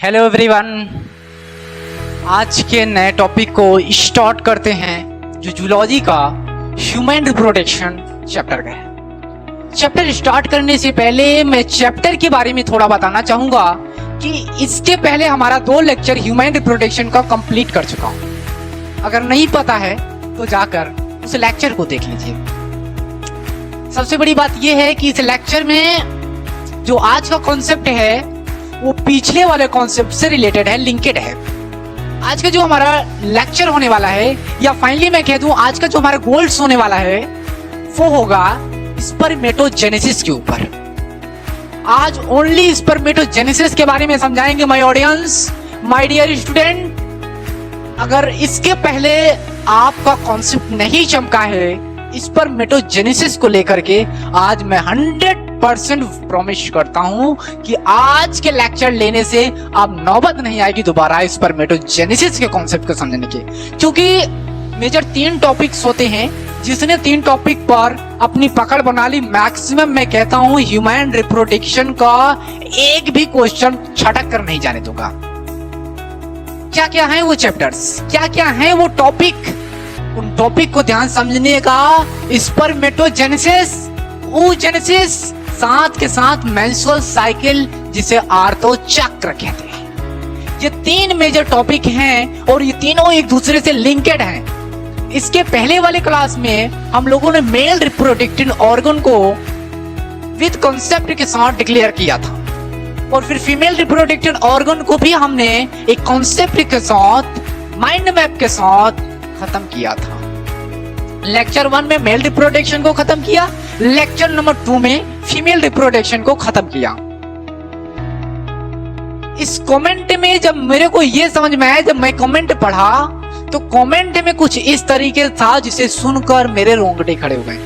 Hello everyone, आज के नए टॉपिक को स्टार्ट करते हैं जो जूलॉजी का ह्यूमन रिप्रोडक्शन चैप्टर का है। चैप्टर स्टार्ट करने से पहले मैं चैप्टर के बारे में थोड़ा बताना चाहूंगा कि इसके पहले हमारा 2 लेक्चर ह्यूमन रिप्रोडक्शन का कंप्लीट कर चुका हूं। अगर नहीं पता है तो जाकर उस लेक्चर को देख लीजिए। सबसे बड़ी बात यह है कि इस लेक्चर में जो आज का कॉन्सेप्ट है वो पिछले वाले कॉन्सेप्ट से रिलेटेड है, लिंकेड है। आज का जो हमारा लेक्चर होने वाला है, या फाइनली मैं कह दूं आज का जो हमारा गोल्स होने वाला है वो होगा स्पर्मेटोजेनेसिस के ऊपर। आज ओनली स्पर्मेटोजेनेसिस के बारे में समझाएंगे my audience, my dear student. अगर इसके पहले आपका कॉन्सेप्ट नहीं चमका है स्पर्मेटोजेनेसिस को लेकर के, आज मैं 100% प्रॉमिस करता हूं कि आज के लेक्चर लेने से अब नौबत नहीं आएगी दोबारा स्पर्मेटोजेनेसिस के कॉन्सेप्ट को समझने की। क्योंकि मेजर 3 टॉपिक्स होते हैं, जिसने 3 टॉपिक पर अपनी पकड़ बना ली, मैक्सिमम मैं कहता हूं ह्यूमन रिप्रोडक्शन का एक भी क्वेश्चन छटक कर नहीं जाने दूंगा। क्या क्या है वो चैप्टर्स, क्या क्या है वो टॉपिक, उन टॉपिक को ध्यान समझने का। स्पर्मेटोजेनेसिस, oogenesis, साथ के साथ मेंस्ट्रुअल साइकिल जिसे आर्थो चक्र कहते हैं। ये 3 मेजर टॉपिक हैं और ये तीनों एक दूसरे से लिंकेड हैं। इसके पहले वाले क्लास में हम लोगों ने मेल रिप्रोडक्टिव ऑर्गन को विद कॉन्सेप्ट के साथ डिक्लेयर किया था, और फिर फीमेल रिप्रोडक्टिव ऑर्गन को भी हमने एक कॉन्सेप्ट के साथ, माइंड मैप के साथ खत्म किया था। लेक्चर 1 में मेल रिप्रोडक्शन को खत्म किया, लेक्चर नंबर 2 में फीमेल रिप्रोडक्शन को खत्म किया। इस कमेंट में जब मेरे को यह समझ में आया, जब मैं कमेंट पढ़ा तो कमेंट में कुछ इस तरीके था जिसे सुनकर मेरे रोंगटे खड़े हो गए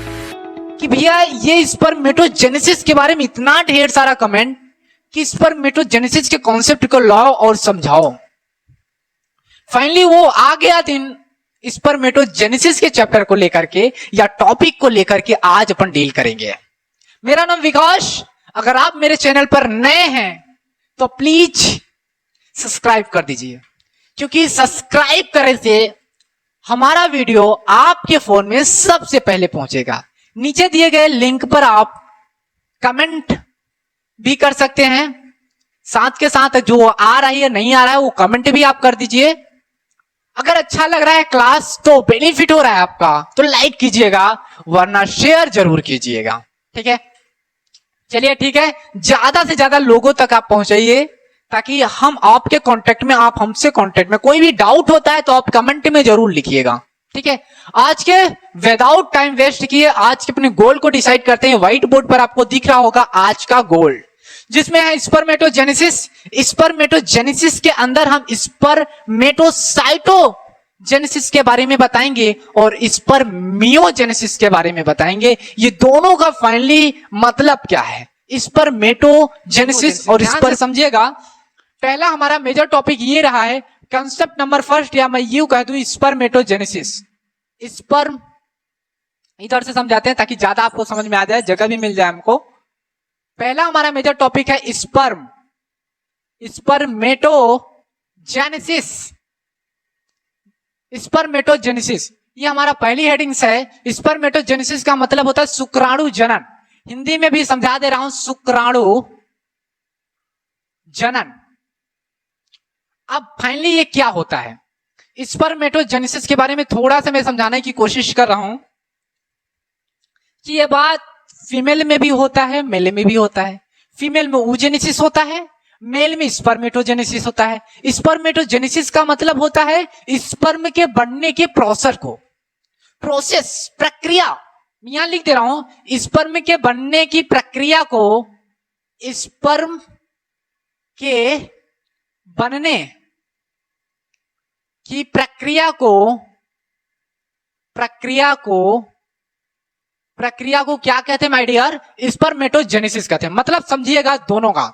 कि भैया ये स्पर्मेटोजेनेसिस के बारे में इतना ढेर सारा कमेंट कि स्पर्मेटोजेनेसिस के कॉन्सेप्ट को लाओ और समझाओ। फाइनली वो आ गया दिन स्पर्मेटोजेनेसिस के चैप्टर को लेकर के या टॉपिक को लेकर के आज अपन डील करेंगे। मेरा नाम विकास। अगर आप मेरे चैनल पर नए हैं तो प्लीज सब्सक्राइब कर दीजिए, क्योंकि सब्सक्राइब करने से हमारा वीडियो आपके फोन में सबसे पहले पहुंचेगा। नीचे दिए गए लिंक पर आप कमेंट भी कर सकते हैं, साथ के साथ जो आ रहा है या नहीं आ रहा है वो कमेंट भी आप कर दीजिए। अगर अच्छा लग रहा है क्लास, तो बेनिफिट हो रहा है आपका, तो लाइक कीजिएगा, वरना शेयर जरूर कीजिएगा। ठीक है, चलिए ठीक है, ज्यादा से ज्यादा लोगों तक आप पहुंचाइए ताकि हम आपके कांटेक्ट में, आप हमसे कांटेक्ट में। कोई भी डाउट होता है तो आप कमेंट में जरूर लिखिएगा। ठीक है, आज के विदाउट टाइम वेस्ट किए आज के अपने गोल को डिसाइड करते हैं। व्हाइट बोर्ड पर आपको दिख रहा होगा आज का गोल, जिसमें है स्पर्मेटोजेनेसिस। स्पर्मेटोजेनेसिस के अंदर हम स्पर्मेटोसाइटोजेनेसिस के बारे में बताएंगे और स्पर्मियोजेनेसिस के बारे में बताएंगे। ये दोनों का फाइनली मतलब क्या है, स्पर्मेटोजेनेसिस और स्पर, समझिएगा। पहला हमारा मेजर टॉपिक ये रहा है, कंसेप्ट नंबर 1, या मैं यूं कह दूं स्पर्मेटोजेनेसिस। स्पर्म इधर से समझाते हैं ताकि ज्यादा आपको समझ में आ जाए, जगह भी मिल जाए हमको। पहला हमारा मेजर टॉपिक है स्पर्म, स्पर्मेटोजेनेसिस। स्पर्मेटोजेनेसिस ये हमारा पहली हेडिंग्स है। स्पर्मेटोजेनेसिस का मतलब होता है शुक्राणु जनन। हिंदी में भी समझा दे रहा हूं, शुक्राणु जनन। अब फाइनली ये क्या होता है, स्पर्मेटोजेनेसिस के बारे में थोड़ा सा मैं समझाने की कोशिश कर रहा हूं कि ये बात फीमेल में भी होता है, मेल में भी होता है। फीमेल में oogenesis होता है, मेल में स्पर्मेटोजेनेसिस होता है। स्पर्मेटोजेनेसिस का मतलब होता है स्पर्म के बनने के प्रोसेस को, प्रोसेस, प्रक्रिया। यहां लिख दे रहा हूं, स्पर्म के बनने की प्रक्रिया को, स्पर्म के बनने की प्रक्रिया को क्या कहते हैं माय डियर, स्पर्मेटोजेनेसिस कहते हैं। मतलब समझिएगा दोनों का।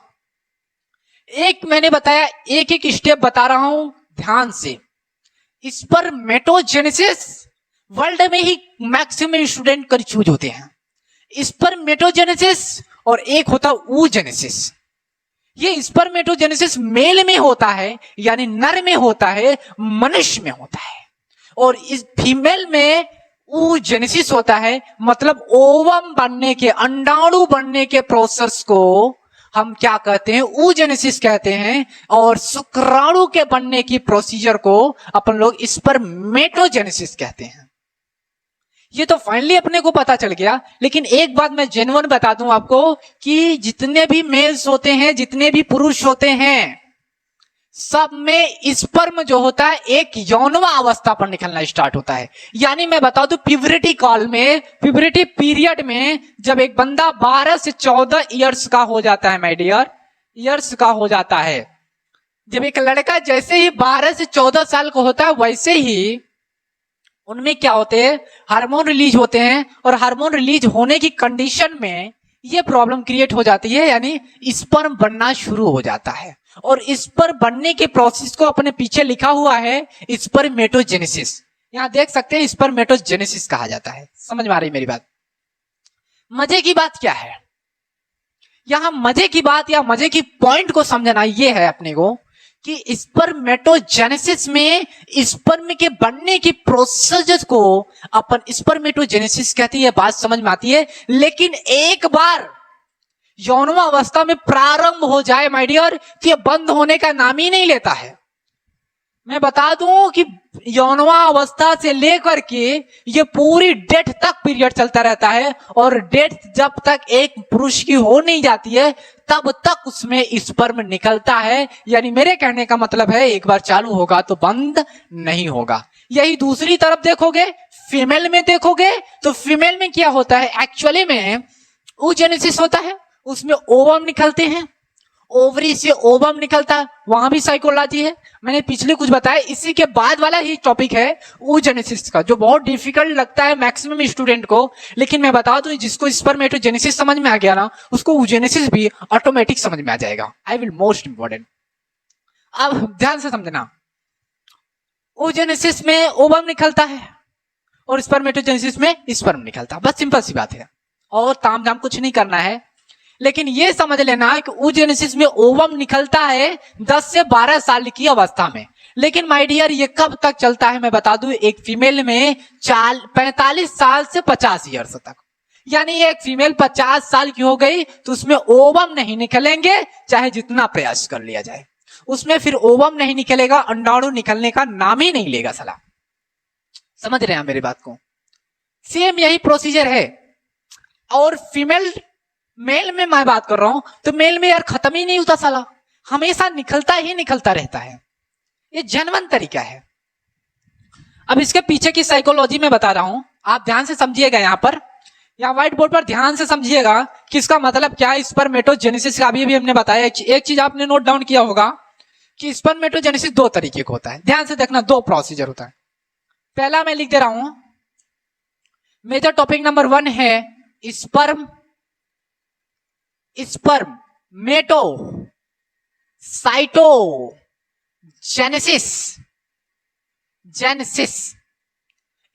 एक मैंने बताया, एक एक स्टेप बता रहा हूं ध्यान से। स्पर्मेटोजेनेसिस वर्ल्ड में ही मैक्सिमम स्टूडेंट कंफ्यूज होते हैं। स्पर्मेटोजेनेसिस और एक होता oogenesis। ये स्पर्मेटोजेनेसिस मेल में होता है, यानी नर में होता है, मनुष्य में होता है। और इस फीमेल में oogenesis होता है, मतलब ओवम बनने के, अंडाणु बनने के प्रोसेस को हम क्या कहते हैं, oogenesis कहते हैं। और शुक्राणु के बनने की प्रोसीजर को अपन लोग स्पर्मेटोजेनेसिस कहते हैं। ये तो फाइनली अपने को पता चल गया। लेकिन एक बात मैं जेन्युइन बता दूं आपको कि जितने भी मेल्स होते हैं, जितने भी पुरुष होते हैं, सब में स्पर्म जो होता है एक यौनवा अवस्था पर निकलना स्टार्ट होता है। यानी मैं बता दूं, प्यूबरिटी काल में, प्यूबरिटी पीरियड में जब एक बंदा 12 से 14 इयर्स का हो जाता है, माय डियर, इयर्स का हो जाता है, जब एक लड़का जैसे ही 12 से 14 साल का होता है, वैसे ही उनमें क्या होते हैं, हार्मोन रिलीज होते हैं। और हार्मोन रिलीज होने की कंडीशन में ये प्रॉब्लम क्रिएट हो जाती है, यानी स्पर्म बनना शुरू हो जाता है। और स्पर्म बनने के प्रोसेस को अपने पीछे लिखा हुआ है स्पर्मेटोजेनेसिस। यहां देख सकते हैं स्पर्मेटोजेनेसिस कहा जाता है। समझ में आ रही मेरी बात? मजे की बात क्या है यहां? मजे की बात या मजे की पॉइंट को समझना ये है अपने को कि स्पर्मेटोजेनेसिस में स्पर्म के बनने की प्रोसेस को अपन स्पर्मेटोजेनेसिस कहते हैं। बात समझ में आती है। लेकिन एक बार यौनवा अवस्था में प्रारंभ हो जाए माय डियर, कि ये बंद होने का नाम ही नहीं लेता है। मैं बता दूं कि यौनवा अवस्था से लेकर के ये पूरी डेथ तक पीरियड चलता रहता है। और डेथ जब तक एक पुरुष की हो नहीं जाती है, तब तक उसमें स्पर्म निकलता है। यानी मेरे कहने का मतलब है, एक बार चालू होगा तो बंद नहीं होगा। यही दूसरी तरफ देखोगे, फीमेल में देखोगे, तो फीमेल में क्या होता है, एक्चुअली में oogenesis होता है, उसमें ओवम निकलते हैं, ओवरी से ओवम निकलता है, वहां भी साइकोलॉजी है। मैंने पिछले कुछ बताया। इसी के बाद वाला ही टॉपिक है oogenesis का, जो बहुत डिफिकल्ट लगता है मैक्सिमम स्टूडेंट को। लेकिन मैं बता दूं, जिसको स्पर्मेटोजेनेसिस समझ में आ गया ना, उसको oogenesis भी ऑटोमेटिक समझ में आ जाएगा। I will most important. अब ध्यान से समझना, oogenesis में ओवम निकलता है और स्पर्मेटोजेनेसिस में स्पर्म निकलता है। बस सिंपल सी बात है, और ताम झाम कुछ नहीं करना है। लेकिन यह समझ लेना कि oogenesis में ओवम निकलता है 10 से 12 साल की अवस्था में। लेकिन माय डियर, ये कब तक चलता है मैं बता दूं, एक फीमेल में 45 साल से 50 ईयर्स तक। यानी एक फीमेल 50 साल की हो गई तो उसमें ओवम नहीं निकलेंगे, चाहे जितना प्रयास कर लिया जाए। उसमें फिर ओवम नहीं निकलेगा, अंडाणु निकलने का नाम ही नहीं लेगा साला। समझ रहे हैं मेरी बात को? सेम यही प्रोसीजर है। और फीमेल, मेल में मैं बात कर रहा हूं, तो मेल में यार खत्म ही नहीं होता साला, हमेशा निकलता ही निकलता रहता है। ये जेन्युइन तरीका है। अब इसके पीछे की साइकोलॉजी में बता रहा हूं, आप ध्यान से समझिएगा। यहां पर या व्हाइट बोर्ड पर ध्यान से समझिएगा कि इसका मतलब क्या है। स्पर्मेटोजेनेसिस का अभी हमने बताया। एक चीज आपने नोट डाउन किया होगा कि स्पर्मेटोजेनेसिस 2 तरीके का होता है। ध्यान से देखना, 2 प्रोसीजर होता है। पहला मैं लिख दे रहा हूं, मेजर टॉपिक नंबर 1 है स्पर्मेटो साइटोजेनेसिस।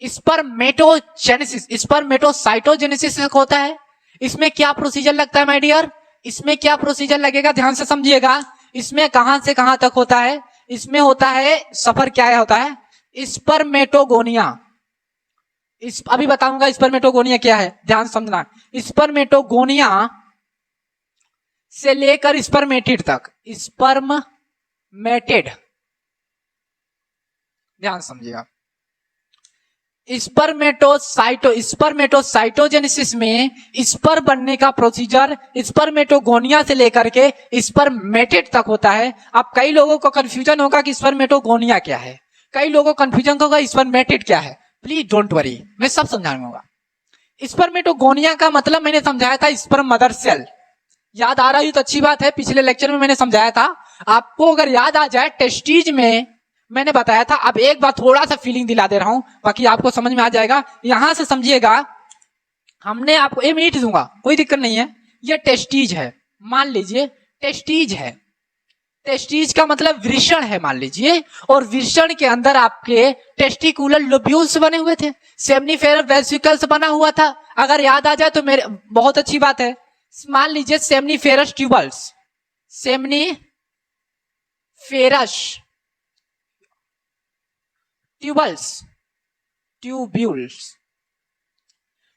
स्पर्मेटोसाइटोजेनेसिस होता है। इसमें क्या प्रोसीजर लगता है माय डियर? इसमें क्या प्रोसीजर लगेगा, ध्यान से समझिएगा। इसमें कहां से कहां तक होता है? इसमें होता है, सफर क्या है होता है, स्पर्मेटोगोनिया। अभी बताऊंगा स्पर्मेटोगोनिया क्या है, ध्यान समझना। स्पर्मेटोगोनिया से लेकर स्पर्मेटिड तक, स्पर्मेटिड, ध्यान समझिएगा। स्पर्मेटोसाइटोजेनेसिस में स्पर्म बनने का प्रोसीजर स्पर्मेटोगोनिया से लेकर के स्पर्मेटिड तक होता है। अब कई लोगों को कंफ्यूजन होगा कि स्पर्मेटोगोनिया क्या है, कई लोगों को कंफ्यूजन होगा स्पर्मेटिड क्या है। प्लीज डोंट वरी, मैं सब समझाऊंगा। स्पर्मेटोगोनिया का मतलब मैंने समझाया था स्पर्म मदर सेल। याद आ रही हो तो अच्छी बात है, पिछले लेक्चर में मैंने समझाया था। आपको अगर याद आ जाए, टेस्टीज में मैंने बताया था। अब एक बार थोड़ा सा फीलिंग दिला दे रहा हूं, बाकी आपको समझ में आ जाएगा। यहां से समझिएगा, हमने आपको 1 मिनट दूंगा, कोई दिक्कत नहीं है। ये टेस्टीज है, मान लीजिए टेस्टीज है। टेस्टीज का मतलब वृषण है मान लीजिए, और वृषण के अंदर आपके टेस्टिकुलर लोब्यूल्स बने हुए थे, सेमनीफेरस वेसिकल्स बना हुआ था। अगर याद आ जाए तो मेरे बहुत अच्छी बात है। मान लीजिए सेमनीफेरस ट्यूबल्स, सेमनीफेरस ट्यूब्यूल्स।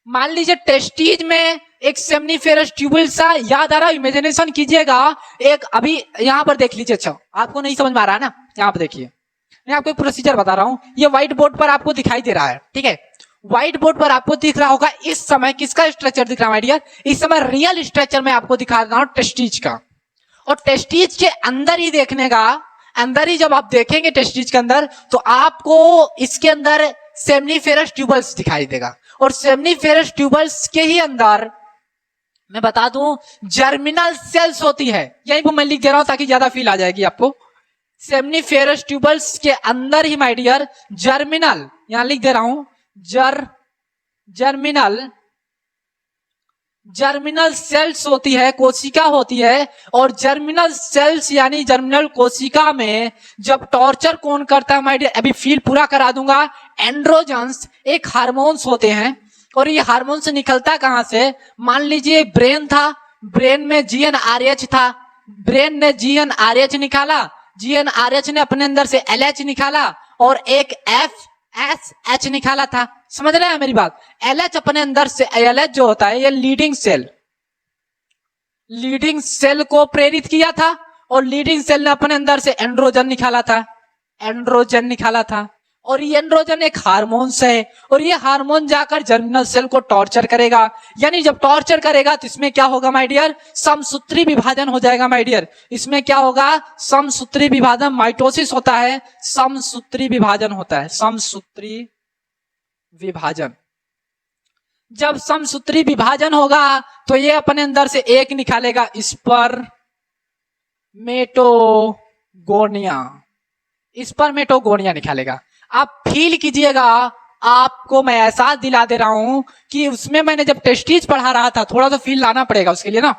मान लीजिए टेस्टीज में एक सेमनीफेरस ट्यूब्यूल्स सा याद आ रहा है, इमेजिनेशन कीजिएगा। एक अभी यहां पर देख लीजिए, अच्छा आपको नहीं समझ में आ रहा है ना, यहां पर देखिए, मैं आपको एक प्रोसीजर बता रहा हूं। ये व्हाइट बोर्ड पर आपको दिखाई दे रहा है, ठीक है। व्हाइट बोर्ड पर आपको दिख रहा होगा इस समय किसका स्ट्रक्चर दिख रहा है डियर? इस समय रियल स्ट्रक्चर में आपको दिखा रहा हूं टेस्टीज का। और टेस्टीज के अंदर ही देखने का, अंदर ही जब आप देखेंगे टेस्टीज के अंदर, तो आपको इसके अंदर सेमनीफेरस ट्यूबल्स दिखाई देगा। और सेमनीफेरस ट्यूबल्स के ही अंदर मैं बता दूं जर्मिनल सेल्स होती है। यही वो मैं लिख दे रहा हूं ताकि ज्यादा फील आ जाएगी आपको। सेमनीफेरस ट्यूबल्स के अंदर ही माय डियर जर्मिनल, यहां लिख दे रहा हूं जर्मिनल सेल्स होती है, कोशिका होती है। और जर्मिनल सेल्स यानी जर्मिनल कोशिका में जब टॉर्चर कौन करता है माय डियर, अभी फील पूरा करा दूंगा। एंड्रोजन्स एक हार्मोन्स होते हैं। और ये हार्मोन से निकलता कहां से? मान लीजिए ब्रेन था, ब्रेन में GnRH था, ब्रेन ने GnRH निकाला, GnRH ने अपने अंदर से LH निकाला और एक FSH निकाला था। समझ रहे हैं मेरी बात? LH अपने अंदर से, LH जो होता है ये लीडिंग सेल को प्रेरित किया था। और लीडिंग सेल ने अपने अंदर से एंड्रोजन निकाला था। और ये एंड्रोजन एक हार्मोन है। और ये हार्मोन जाकर जर्मिनल सेल को टॉर्चर करेगा। यानी जब टॉर्चर करेगा तो इसमें क्या होगा माय डियर? समसूत्री विभाजन हो जाएगा माय डियर। इसमें क्या होगा? समसूत्री विभाजन, माइटोसिस होता है, समसूत्री विभाजन होता है, समसूत्री विभाजन। जब समसूत्री विभाजन होगा तो ये अपने अंदर से एक निकालेगा स्पर्मेटोगोनिया निकालेगा। आप फील कीजिएगा, आपको मैं एहसास दिला दे रहा हूं कि उसमें मैंने जब टेस्टीज पढ़ा रहा था, थोड़ा सा फील लाना पड़ेगा उसके लिए ना।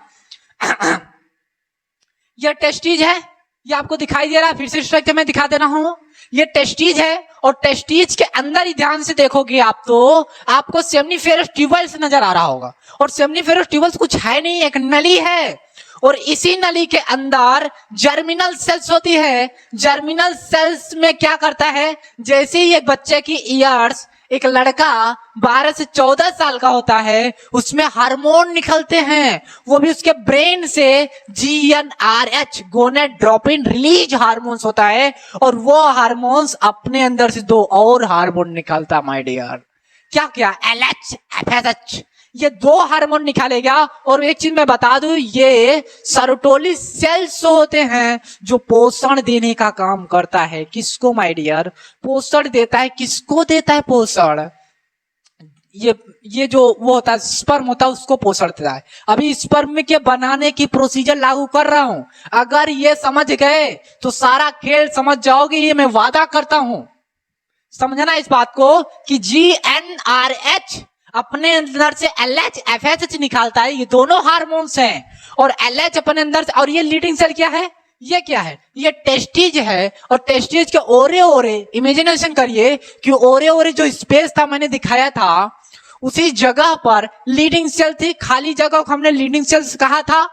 यह टेस्टीज है, ये आपको दिखाई दे रहा है, फिर से स्ट्रक्चर में दिखा दे रहा हूं। ये टेस्टीज है और टेस्टीज के अंदर ही ध्यान से देखोगे आप तो आपको सेमनीफेरस ट्यूबल्स नजर आ रहा होगा। और सेमनीफेरस ट्यूबल्स कुछ है नहीं, एक नली है। और इसी नली के अंदर जर्मिनल सेल्स होती है। जर्मिनल सेल्स में क्या करता है? जैसे ही एक बच्चे की ईयर्स, एक लड़का 12 से 14 साल का होता है, उसमें हार्मोन निकलते हैं, वो भी उसके ब्रेन से GnRH गोनेड्रोपिन रिलीज हार्मोन्स होता है। और वो हार्मोन्स अपने अंदर से दो और हार्मोन निकालता माय डियर। क्या? LH, FSH, ये दो हार्मोन निकालेगा। और एक चीज मैं बता दूं, ये सर्टोली सेल्स होते हैं जो पोषण देने का काम करता है। किसको माय डियर? पोषण देता है। किसको देता है पोषण? ये जो वो होता है स्पर्म होता है, उसको पोषण देता है। अभी स्पर्म के बनाने की प्रोसीजर लागू कर रहा हूं। अगर ये समझ गए तो सारा खेल समझ जाओगे, ये मैं वादा करता हूं। समझना इस बात को कि GnRH अपने अंदर से LH, FSH निकालता है। ये दोनों हार्मोन्स हैं। और LH अपने अंदर से, और ये लीडिंग सेल क्या है? ये क्या है? ये टेस्टीज है। और टेस्टीज के ओरे इमेजिनेशन करिए कि ओरे जो स्पेस था मैंने दिखाया था, उसी जगह पर लीडिंग सेल थी। खाली जगह को हमने लीडिंग सेल्स कहा था,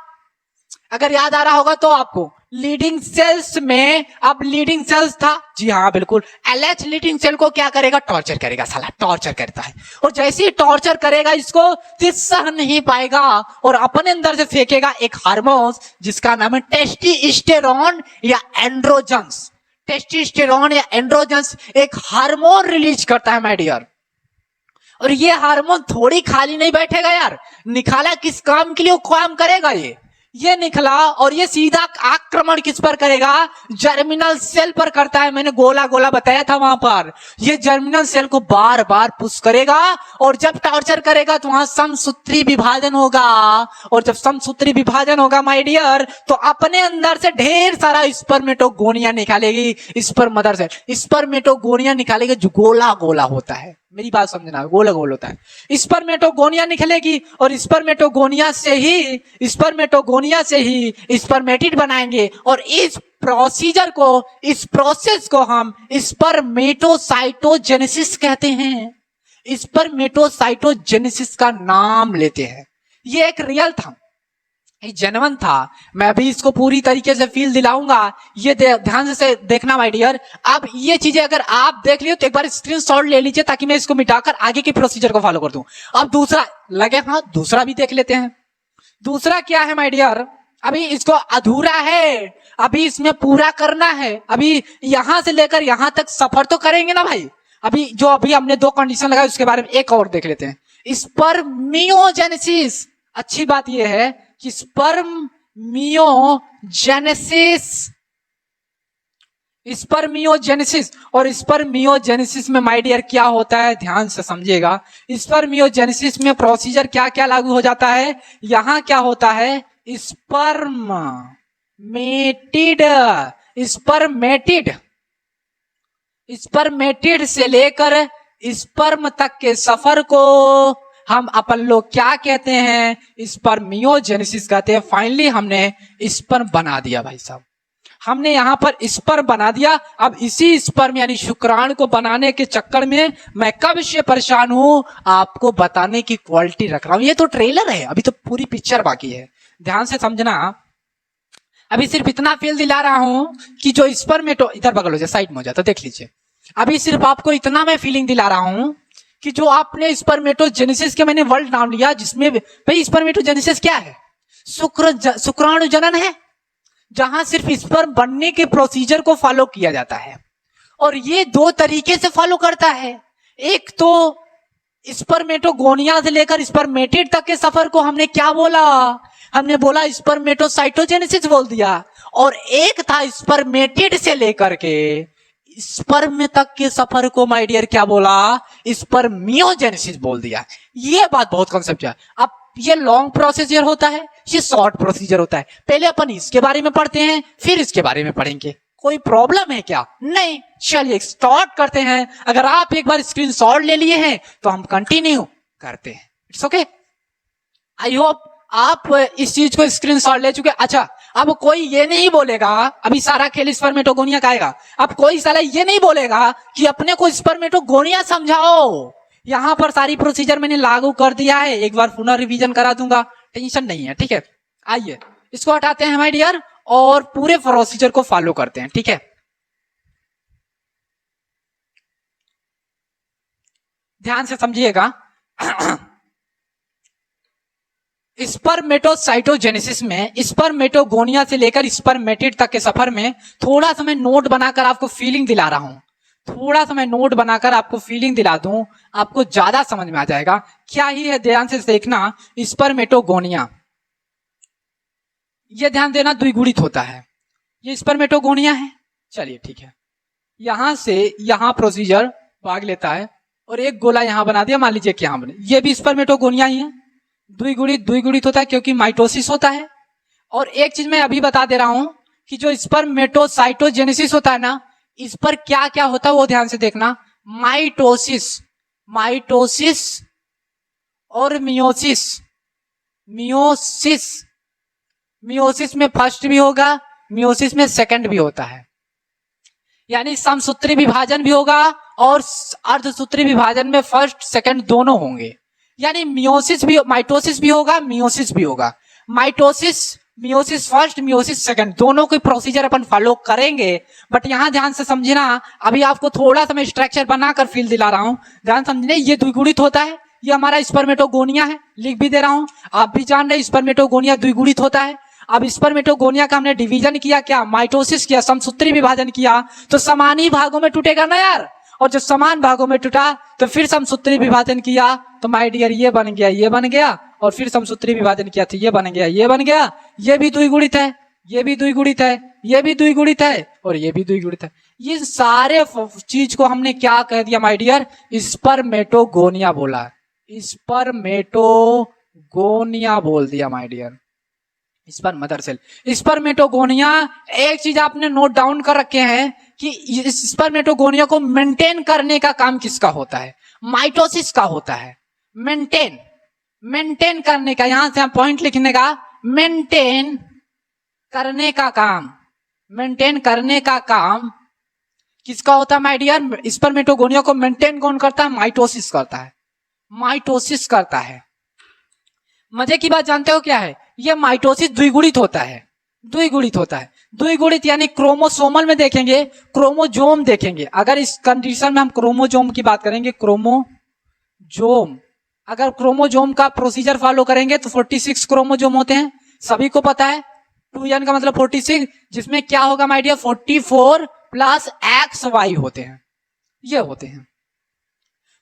अगर याद आ रहा होगा तो आपको। लीडिंग सेल्स में अब लीडिंग सेल्स था, जी हाँ बिल्कुल। LH लीडिंग सेल को क्या करेगा? टॉर्चर करेगा, साला टॉर्चर करता है। और जैसे ही टॉर्चर करेगा इसको, तो सह नहीं पाएगा और अपने अंदर से फेंकेगा एक हार्मोन जिसका नाम है टेस्टोस्टेरोन या एंड्रोजन्स। टेस्टोस्टेरोन या एंड्रोजन्स एक हार्मोन रिलीज करता है माय डियर। और ये हार्मोन थोड़ी खाली नहीं बैठेगा यार, निकाला किस काम के लिए वो काम करेगा। ये निकला और ये सीधा आक्रमण किस पर करेगा? जर्मिनल सेल पर करता है। मैंने गोला बताया था वहां पर। ये जर्मिनल सेल को बार बार पुश करेगा और जब टॉर्चर करेगा तो वहां समसूत्री विभाजन होगा। और जब समसूत्री विभाजन होगा माय डियर, तो अपने अंदर से ढेर सारा स्पर्मेटोगोनिया निकालेगी। मदर से स्पर्मेटोगोनिया निकालेगी जो गोला होता है। मेरी बात समझना, गोल होता है। स्पर्मेटोगोनिया निकलेगी और स्पर्मेटोगोनिया से ही स्पर्मेटिड बनाएंगे। और इस प्रोसेस को हम स्पर्मेटोसाइटोजेनेसिस कहते हैं। स्पर्मेटोसाइटोजेनेसिस का नाम लेते हैं। ये एक रियल था। जेन्युइन था। मैं भी इसको पूरी तरीके से फील दिलाऊंगा। ये ध्यान से देखना माय डियर। अब ये चीजें अगर आप देख लियो तो एक बार स्क्रीनशॉट ले लीजिए ताकि मैं इसको मिटाकर आगे के प्रोसीजर को फॉलो कर दूं। अब दूसरा लगे, हाँ दूसरा भी देख लेते हैं। दूसरा क्या है माय डियर, अभी इसको अधूरा है, अभी इसमें पूरा करना है। अभी यहां से लेकर यहां तक सफर तो करेंगे ना भाई। अभी हमने 2 कंडीशन लगाई, उसके बारे में एक और देख लेते हैं। स्पर्मियोजेनेसिस। अच्छी बात यह है कि स्पर्मियोजेनेसिस और स्पर्मियोजेनेसिस में माय डियर क्या होता है, ध्यान से समझिएगा। स्पर्मियोजेनेसिस में प्रोसीजर क्या क्या लागू हो जाता है। यहां क्या होता है, स्पर्मेटिड से लेकर स्पर्म तक के सफर को हम अपन लोग क्या कहते हैं, स्पर्मियोजेनेसिस कहते हैं। फाइनली हमने स्पर्म बना दिया भाई साहब, हमने यहां पर स्पर्म बना दिया। अब इसी स्पर्म यानी शुक्राणु को बनाने के चक्कर में मैं कब से परेशान हूं, आपको बताने की क्वालिटी रख रहा हूं। ये तो ट्रेलर है, अभी तो पूरी पिक्चर बाकी है, ध्यान से समझना। अभी सिर्फ इतना फील दिला रहा हूं कि जो स्पर्मेटो, इधर बगल हो जाए, साइड में हो जाए तो देख लीजिए। अभी सिर्फ आपको इतना मैं फीलिंग दिला रहा हूं कि जो आपने स्पर्मेटोजेनेसिस के मैंने वर्ड नाम लिया, जिसमें भाई स्पर्मेटोजेनेसिस क्या है, शुक्राणु जनन है, जहां सिर्फ स्पर्म बनने के प्रोसीजर को फॉलो किया जाता है। और ये 2 तरीके से फॉलो करता है। एक तो स्पर्मेटोगोनिया से लेकर स्पर्मेटिड तक के सफर को हमने क्या बोला, हमने बोला स्पर्मेटोसाइटोजेनेसिस बोल दिया। और एक था स्पर्मेटिड से लेकर के स्पर्म तक के सफर को माय डियर क्या बोला, स्पर्मियोजेनेसिस बोल दिया। ये बात बहुत कॉन्सेप्ट है। अब ये लॉन्ग प्रोसीजर होता है, ये शॉर्ट प्रोसीजर होता है। पहले अपन इसके बारे में पढ़ते हैं, फिर इसके बारे में पढ़ेंगे। कोई प्रॉब्लम है क्या? नहीं, चलिए स्टार्ट करते हैं। अगर आप एक बार स्क्रीनशॉट ले लिए हैं तो हम कंटिन्यू करते हैं। It's okay. आई होप आप इस चीज को स्क्रीनशॉट ले चुके। अच्छा, अब कोई ये नहीं बोलेगा, अभी सारा खेल स्पर्मेटोगोनिया का आएगा। अब कोई साला ये नहीं बोलेगा कि अपने को स्पर्मेटोगोनिया समझाओ। यहां पर सारी प्रोसीजर मैंने लागू कर दिया है, एक बार पुनः रिवीजन करा दूंगा, टेंशन नहीं है, ठीक है। आइए इसको हटाते हैं माय डियर और पूरे प्रोसीजर को फॉलो करते हैं, ठीक है। ध्यान से समझिएगा। स्पर्मेटोसाइटोजेनेसिस में स्पर्मेटोगोनिया से लेकर स्पर्मेटिड तक के सफर में थोड़ा सा मैं नोट बनाकर आपको फीलिंग दिला रहा हूं, थोड़ा सा मैं नोट बनाकर आपको फीलिंग दिला दूं, आपको ज्यादा समझ में आ जाएगा। क्या ही है, ध्यान से देखना। स्पर्मेटोगोनिया, ये ध्यान देना, द्विगुणित होता है। ये स्पर्मेटोगोनिया है, चलिए ठीक है। यहां से यहां प्रोसीजर भाग लेता है और एक गोला यहां बना दिया, मान लीजिए कि यहां बने, ये भी स्पर्मेटोगोनिया ही है। द्विगुणित होता है क्योंकि माइटोसिस होता है। और एक चीज मैं अभी बता दे रहा हूं कि जो स्पर्मेटोसाइटोजेनेसिस होता है ना, इस पर क्या क्या होता है वो ध्यान से देखना। माइटोसिस और मियोसिस में फर्स्ट भी होगा, मियोसिस में सेकंड भी होता है। यानी समसूत्री विभाजन भी होगा और अर्धसूत्री विभाजन में फर्स्ट सेकंड दोनों होंगे। यानी मियोसिस भी, माइटोसिस भी होगा, मियोसिस भी होगा। मियोसिस फर्स्ट, मियोसिस सेकंड, दोनों के प्रोसीजर अपन फॉलो करेंगे। बट यहां ध्यान से समझना, अभी आपको थोड़ा सा मैं स्ट्रक्चर बनाकर फील दिला रहा हूं, ध्यान समझने। ये द्विगुणित होता है, ये हमारा स्पर्मेटोगोनिया है, लिख भी दे रहा हूं, आप भी जान रहे स्पर्मेटोगोनिया द्विगुणित होता है। अब स्पर्मेटोगोनिया का हमने डिवीजन किया, क्या माइटोसिस किया, समसूत्री विभाजन किया, तो समान ही भागों में टूटेगा ना यार। और जब समान भागों में टूटा तो फिर समसूत्री विभाजन किया तो माय डियर ये बन गया, ये बन गया, और फिर समसूत्री विभाजन किया तो ये बन गया, ये बन गया। ये भी द्विगुणित है, ये भी द्विगुणित है, ये भी द्विगुणित है और ये भी द्विगुणित है। ये सारे चीज को हमने क्या कह दिया माय डियर, स्पर्मेटोगोनिया बोला, स्पर्मेटोगोनिया बोल दिया my dear. Sperm mother cell, spermatogonia. एक चीज आपने नोट डाउन कर रखे हैं कि स्पर्मेटोगोनिया को मेंटेन करने का काम किसका होता है, माइटोसिस का होता है। मेंटेन करने का, यहां से हम पॉइंट लिखने का, मेंटेन करने का काम किसका होता है माय डियर, स्पर्मेटोगोनिया को मेंटेन कौन करता है, माइटोसिस करता है। मजे की बात जानते हो क्या है ये माइटोसिस द्विगुणित होता है, द्विगुणित होता है। द्विगुणित यानी क्रोमोसोमल में देखेंगे, क्रोमोजोम देखेंगे। अगर इस कंडीशन में हम क्रोमोजोम की बात करेंगे, क्रोमोजोम, अगर क्रोमोजोम का प्रोसीजर फॉलो करेंगे तो 46 क्रोमोजोम होते हैं, सभी को पता है। 2n का मतलब 46, जिसमें क्या होगा माय डियर 44 प्लस XY होते हैं, ये होते हैं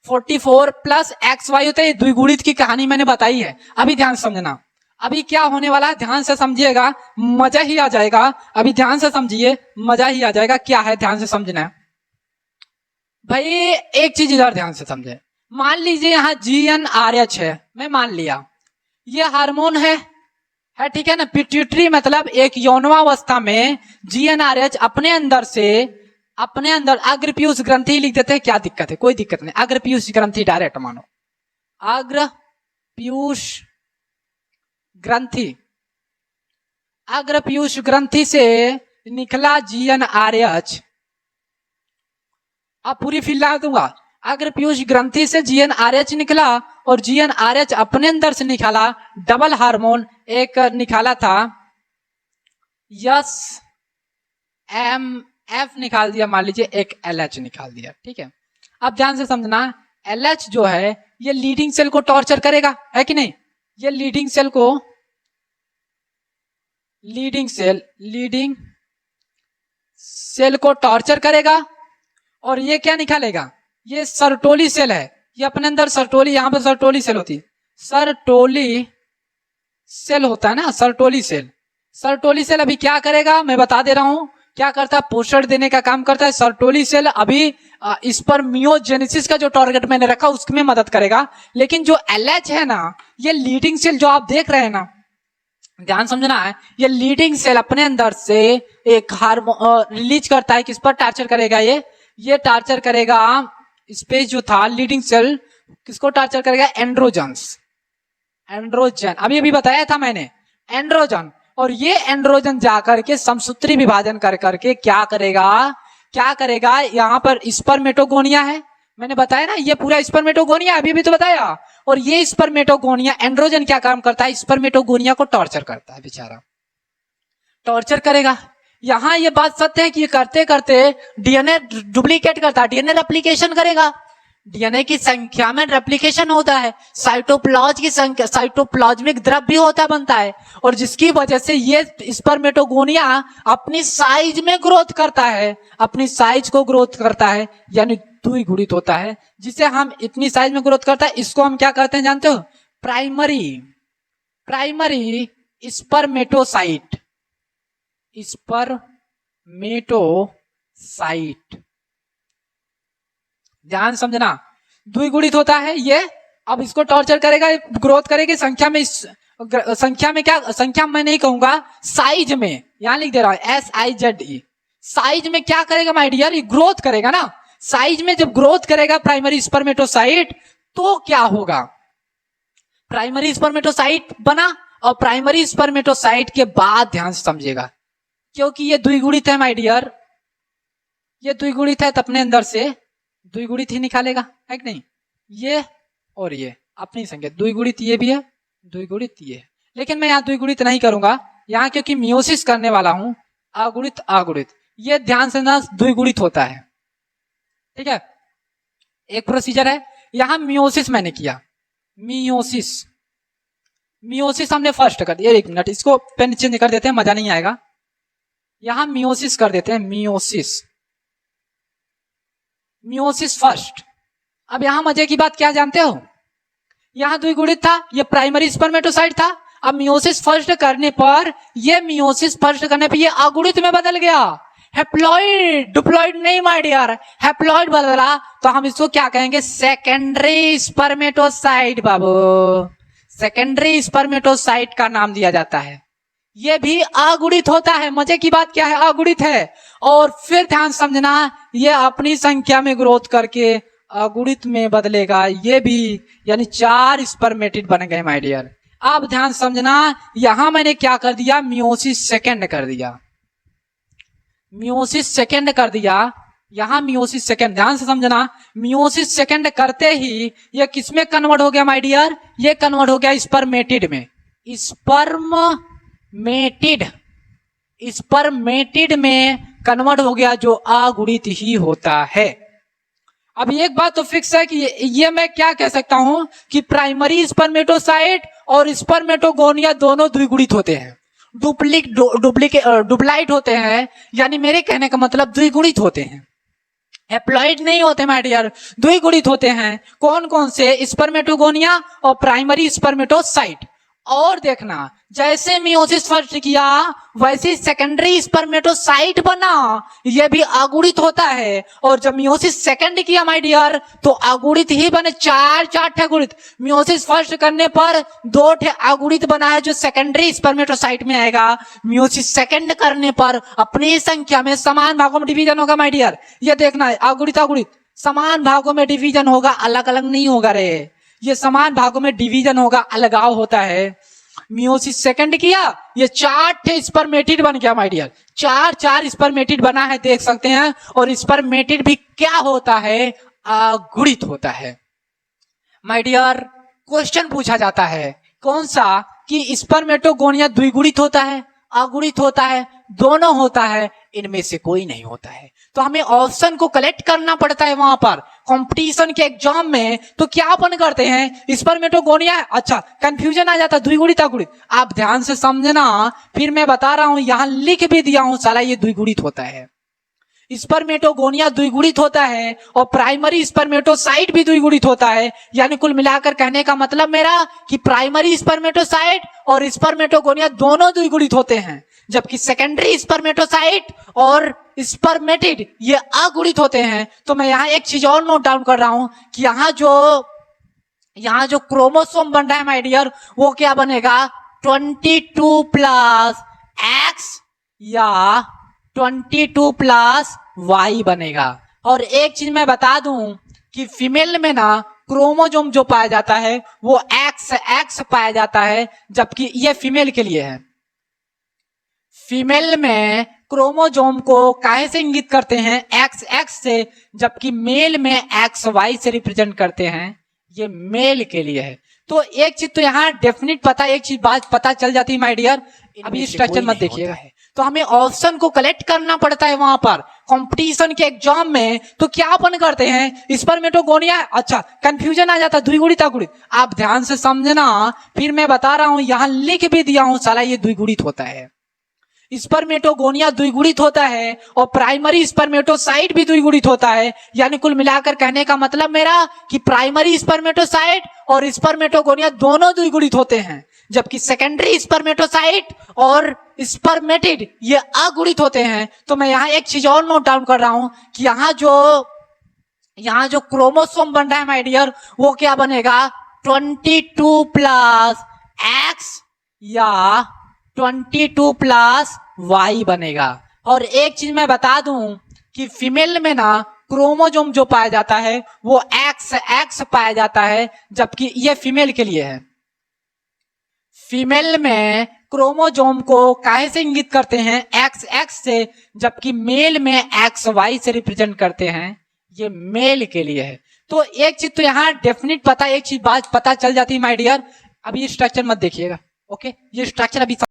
44 प्लस XY होते हैं। द्विगुणित की कहानी मैंने बताई है, अभी ध्यान समझना। अभी क्या होने वाला है ध्यान से समझिएगा, मजा ही आ जाएगा। अभी ध्यान से समझिए, मजा ही आ जाएगा। क्या है ध्यान से समझना है भाई। एक चीज इधर ध्यान से समझे, मान लीजिए यहाँ GnRH है, मैं मान लिया ये हार्मोन है ठीक है ना। पिट्यूटरी मतलब एक यौनावस्था में GnRH अपने अंदर अग्रपीयूष ग्रंथि लिख देते हैं। क्या दिक्कत है? कोई दिक्कत नहीं, अग्रपीयूष ग्रंथि डायरेक्ट मानो, अग्रपीयूष ग्रंथि, अग्रपीयूष ग्रंथि से निकला GnRH। अब पूरी फिल्ला दूंगा। अग्रपीयूष ग्रंथि से GnRH निकला और GnRH अपने अंदर से निकाला डबल हार्मोन, एक निकाला था SMF निकाल दिया, मान लीजिए एक LH निकाल दिया, ठीक है। अब ध्यान से समझना, LH जो है ये लीडिंग सेल को टॉर्चर करेगा, है कि नहीं? ये लीडिंग सेल को टॉर्चर करेगा और ये क्या निकालेगा? ये सर्टोली सेल है, ये अपने अंदर सर्टोली, यहां पर सर्टोली सेल होती है, सर्टोली सेल होता है ना, सर्टोली सेल। सर्टोली सेल अभी क्या करेगा मैं बता दे रहा हूं, क्या करता है? पोषण देने का काम करता है। सर्टोली सेल अभी इस पर मियोजेनेसिस का जो टारगेट मैंने रखा उसमें मदद करेगा। लेकिन जो LH है ना, ये लीडिंग सेल जो आप देख रहे हैं ना, ध्यान समझना है, ये लीडिंग सेल अपने अंदर से एक हार्मोन रिलीज करता है। किस पर टार्चर करेगा? ये टार्चर करेगा, स्पेस जो था लीडिंग सेल किसको टार्चर करेगा? एंड्रोजन, अभी बताया था मैंने, एंड्रोजन। और ये एंड्रोजन जाकर के समसूत्री विभाजन कर करके क्या करेगा? यहाँ पर स्पर्मेटोगोनिया है, मैंने बताया ना, ये पूरा स्पर्मेटोगोनिया अभी भी तो बताया। और ये स्पर्मेटोगोनिया, एंड्रोजन क्या काम करता है? स्पर्मेटोगोनिया को टॉर्चर करता है, बेचारा टॉर्चर करेगा। यहां ये बात सत्य है कि ये करते करते डीएनए डुप्लीकेट करता है, डीएनए रेप्लिकेशन करेगा। डीएनए की संख्या में रेप्लिकेशन होता है, साइटोप्लाज्म की संख्या, साइटोप्लाज्मिक द्रव्य होता बनता है, और जिसकी वजह से ये स्पर्मेटोगोनिया अपनी साइज में ग्रोथ करता है, अपनी साइज को ग्रोथ करता है, यानी द्विगुणित होता है। जिसे हम इतनी साइज में ग्रोथ करता है, इसको हम क्या करते हैं जानते हो? Primary spermatocyte, spermatocyte. ध्यान समझना, द्विगुणित होता है ये। अब इसको टॉर्चर करेगा, ग्रोथ करेगी संख्या में, संख्या में क्या, संख्या मैं नहीं कहूंगा, साइज में, यहां लिख दे रहा हूं SIZE। साइज में क्या करेगा माय डियर? ये ग्रोथ करेगा ना। साइज में जब ग्रोथ करेगा प्राइमरी स्पर्मेटोसाइट, तो क्या होगा? प्राइमरी स्पर्मेटोसाइट बना, और प्राइमरी स्पर्मेटोसाइट के बाद ध्यान से समझिएगा, क्योंकि ये द्विगुणित है माय डियर, ये द्विगुणित है तो अपने अंदर से द्विगुणित ही निकालेगा, है कि नहीं? ये और ये अपनी संख्या, द्विगुणित ये भी है, द्विगुणित ये। लेकिन मैं यहाँ द्विगुणित नहीं करूंगा यहाँ, क्योंकि मियोसिस करने वाला हूं। अगुणित ये ध्यान से ना द्विगुणित होता है, ठीक है। एक प्रोसीजर है, यहां मियोसिस मैंने किया, मियोसिस हमने फर्स्ट कर दिया। एक मिनट, इसको पेन चेंज कर देते हैं, मजा नहीं आएगा। यहां मियोसिस कर देते हैं, मियोसिस फर्स्ट। अब यहां मजे की बात क्या जानते हो? यहां द्विगुणित था, ये प्राइमरी स्पर्मेटोसाइट था। अब मियोसिस फर्स्ट करने पर ये अगुणित में बदल गया, हैप्लॉइड, डिप्लॉइड नहीं माय डियर, हैप्लॉइड बदला, तो हम इसको क्या कहेंगे? सेकेंडरी स्पर्मेटोसाइट बाबू, सेकेंडरी स्पर्मेटोसाइट का नाम दिया जाता है। ये भी अगुणित होता है। मजे की बात क्या है? अगुणित है। और फिर ध्यान समझना, ये अपनी संख्या में ग्रोथ करके अगुणित में बदलेगा, ये भी, यानी 4 स्पर्मेटिड बन गए माय डियर। अब ध्यान समझना, यहां मैंने क्या कर दिया? मियोसिस सेकेंड कर दिया, मियोसिस सेकेंड कर दिया। यहां मियोसिस सेकेंड, ध्यान से समझना, मियोसिस सेकेंड करते ही ये किसमें कन्वर्ट हो गया माय डियर? ये कन्वर्ट हो गया स्पर्मेटिड में। स्पर्मेटिड में कन्वर्ट हो गया, जो अगुणित ही होता है। अब एक बात तो फिक्स है कि ये मैं क्या कह सकता हूं कि प्राइमरी स्पर्मेटोसाइट और स्पर्मेटोगोनिया दोनों द्विगुणित होते हैं, डुप्लाइट होते हैं, यानी मेरे कहने का मतलब द्विगुणित होते हैं, हैप्लॉइड नहीं होते माय डियर, द्विगुणित होते हैं। कौन कौन से? स्पर्मेटोगोनिया और प्राइमरी स्पर्मेटोसाइट। और देखना, जैसे मियोसिस फर्स्ट किया वैसे सेकेंडरी स्पर्मेटोसाइट बना, यह भी अगुणित होता है। और जब मियोसिस सेकंड किया माय डियर तो अगुणित ही बने, चार ठे गुणित। मियोसिस फर्स्ट करने पर 2 ठे अगुणित बना है जो सेकेंडरी स्पर्मेटोसाइट में आएगा। मियोसिस सेकंड करने पर अपनी संख्या में समान भागों में डिवीजन होगा माय डियर। ये देखना है, अगुणित अगुणित समान भागों में डिवीजन होगा, अलग अलग नहीं होगा रे, ये समान भागों में डिवीजन होगा, अलगाव होता है। मियोसिस सेकंड किया, ये 4 ठे स्पर्मेटिड बन गया माय डियर, 4 स्पर्मेटिड बना है, देख सकते हैं। और स्पर्मेटिड भी क्या होता है? अगुणित होता है माय डियर। क्वेश्चन पूछा जाता है कौन सा? कि स्पर्मेटोगोनिया द्विगुणित होता है, अगुणित होता है, दोनों होता है, इनमें से कोई नहीं होता है। तो हमें ऑप्शन को कलेक्ट करना पड़ता है वहां पर कंपटीशन के एग्जाम में। तो क्या अपन करते हैं? स्पर्मेटोगोनिया, अच्छा कंफ्यूजन आ जाता, द्विगुणित अगुणित। आप ध्यान से समझना, फिर मैं बता रहा हूं, यहां लिख भी दिया हूं, साला ये द्विगुणित होता है। स्पर्मेटोगोनिया द्विगुणित होता है और प्राइमरी स्पर्मेटोसाइट भी द्विगुणित होता है। यानी कुल मिलाकर कहने का मतलब मेरा कि प्राइमरी स्पर्मेटोसाइट और स्पर्मेटोगोनिया दोनों द्विगुणित होते हैं, जबकि सेकेंडरी स्पर्मेटोसाइट और स्पर्मेटिड ये अगुणित होते हैं। तो मैं यहाँ एक चीज और नोट डाउन कर रहा हूं कि यहाँ जो क्रोमोसोम बन रहा है माय डियर, वो क्या बनेगा? 22 प्लस एक्स या 22 प्लस वाई बनेगा। और एक चीज मैं बता दूं कि फीमेल में ना क्रोमोसोम जो पाया जाता है वो एक्स पाया जाता है, जबकि ये फीमेल के लिए है। फीमेल में क्रोमोसोम को काहे से इंगित करते हैं? एक्स से, जबकि मेल में एक्स वाई से रिप्रेजेंट करते हैं, ये मेल के लिए है। तो एक चीज तो यहाँ डेफिनेट पता, एक चीज बात पता चल जाती है माय डियर। अभी स्ट्रक्चर मत देखिएगा, तो हमें ऑप्शन को कलेक्ट करना पड़ता है वहां पर कंपटीशन के एग्जाम में। तो क्या अपन करते हैं? स्पर्मेटोगोनिया, अच्छा कंफ्यूजन आ जाता, द्विगुणित अगुणित। आप ध्यान से समझना, फिर मैं बता रहा हूं, यहां लिख भी दिया हूं, साला ये द्विगुणित होता है। स्पर्मेटोगोनिया द्विगुणित होता है और प्राइमरी स्पर्मेटोसाइट भी द्विगुणित होता है। यानी कुल मिलाकर कहने का मतलब मेरा कि प्राइमरी स्पर्मेटोसाइट और स्पर्मेटोगोनिया दोनों द्विगुणित होते हैं, जबकि सेकेंडरी स्पर्मेटोसाइट और स्पर्मेटिड ये अगुणित होते हैं। तो मैं यहाँ एक चीज और नोट डाउन कर रहा हूं कि यहाँ जो क्रोमोसोम बन रहा है माय डियर, वो क्या बनेगा? 22 प्लस एक्स या 22 प्लस वाई बनेगा। और एक चीज मैं बता दूं कि फीमेल में ना क्रोमोसोम जो पाया जाता है वो एक्स पाया जाता है, जबकि ये फीमेल के लिए है। फीमेल में क्रोमोसोम को काहे से इंगित करते हैं? एक्स से, जबकि मेल में एक्स वाई से रिप्रेजेंट करते हैं, ये मेल के लिए है। तो एक चीज तो यहाँ डेफिनेट पता, एक चीज बात पता चल जाती है माय डियर। अभी ये स्ट्रक्चर मत देखिएगा, ओके? ये स्ट्रक्चर अभी